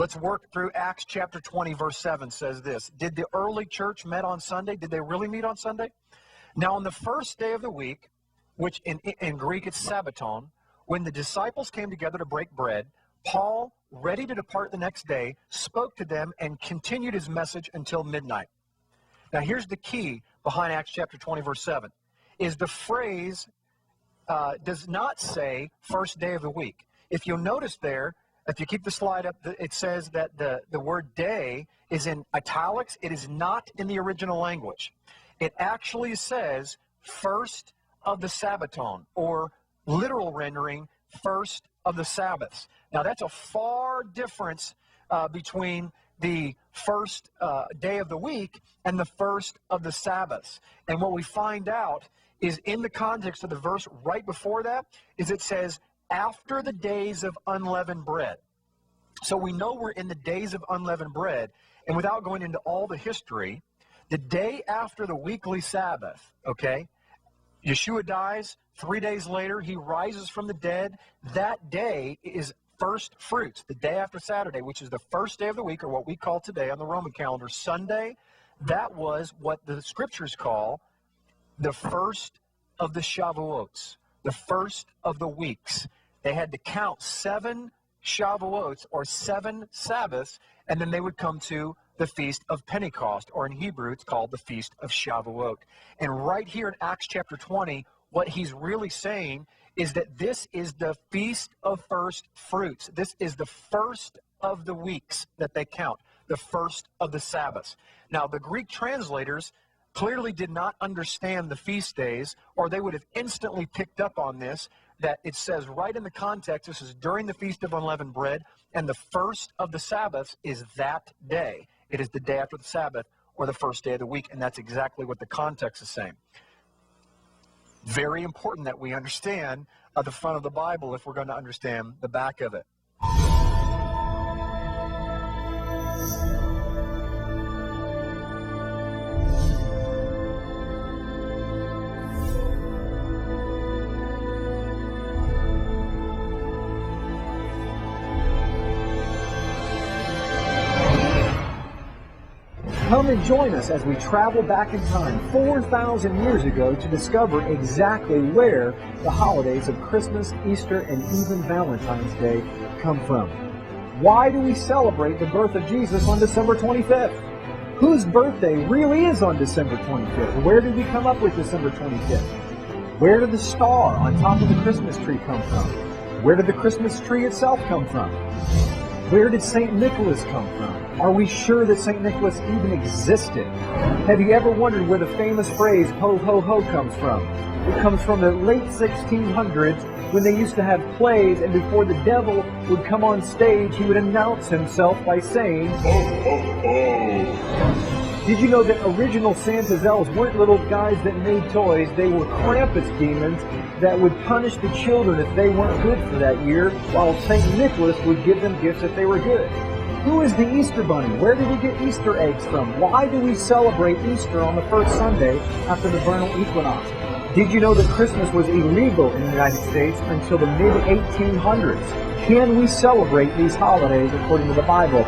let's work through Acts chapter 20, verse 7 says this. Did the early church meet on Sunday? Did they really meet on Sunday? Now, on the first day of the week, which in Greek it's Sabbaton, when the disciples came together to break bread, Paul, ready to depart the next day, spoke to them and continued his message until midnight. Now, here's the key behind Acts chapter 20, verse 7, is the phrase does not say first day of the week. If you'll notice there, if you keep the slide up, it says that the word day is in italics. It is not in the original language. It actually says first of the Sabbaton, or literal rendering, first of the Sabbaths. Now, that's a far difference between the first day of the week and the first of the Sabbaths. And what we find out is in the context of the verse right before that is it says, after the days of unleavened bread. So we know we're in the days of unleavened bread, and without going into all the history, the day after the weekly Sabbath, okay, Yeshua dies. 3 days later, he rises from the dead. That day is first fruits, the day after Saturday, which is the first day of the week, or what we call today on the Roman calendar, Sunday. That was what the scriptures call the first of the Shavuots, the first of the weeks. They had to count 7 Shavuots, or 7 Sabbaths, and then they would come to the Feast of Pentecost, or in Hebrew it's called the Feast of Shavuot. And right here in Acts chapter 20, what he's really saying is that this is the Feast of First Fruits. This is the first of the weeks that they count, the first of the Sabbaths. Now, the Greek translators clearly did not understand the feast days, or they would have instantly picked up on this, that it says right in the context, this is during the Feast of Unleavened Bread, and the first of the Sabbaths is that day. It is the day after the Sabbath, or the first day of the week, and that's exactly what the context is saying. Very important that we understand the front of the Bible if we're going to understand the back of it. Come and join us as we travel back in time 4,000 years ago to discover exactly where the holidays of Christmas, Easter, and even Valentine's Day come from. Why do we celebrate the birth of Jesus on December 25th? Whose birthday really is on December 25th? Where did we come up with December 25th? Where did the star on top of the Christmas tree come from? Where did the Christmas tree itself come from? Where did St. Nicholas come from? Are we sure that St. Nicholas even existed? Have you ever wondered where the famous phrase, ho, ho, ho, comes from? It comes from the late 1600s when they used to have plays, and before the devil would come on stage, he would announce himself by saying, ho, ho, ho. Did you know that original Santa's elves weren't little guys that made toys? They were Krampus demons that would punish the children if they weren't good for that year, while St. Nicholas would give them gifts if they were good. Who is the Easter Bunny? Where did we get Easter eggs from? Why do we celebrate Easter on the first Sunday after the vernal equinox? Did you know that Christmas was illegal in the United States until the mid-1800s? Can we celebrate these holidays according to the Bible?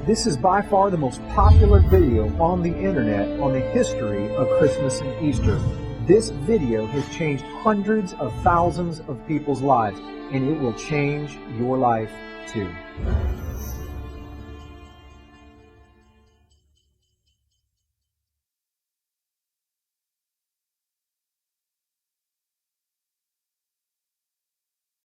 This is by far the most popular video on the internet on the history of Christmas and Easter. This video has changed hundreds of thousands of people's lives, and it will change your life too.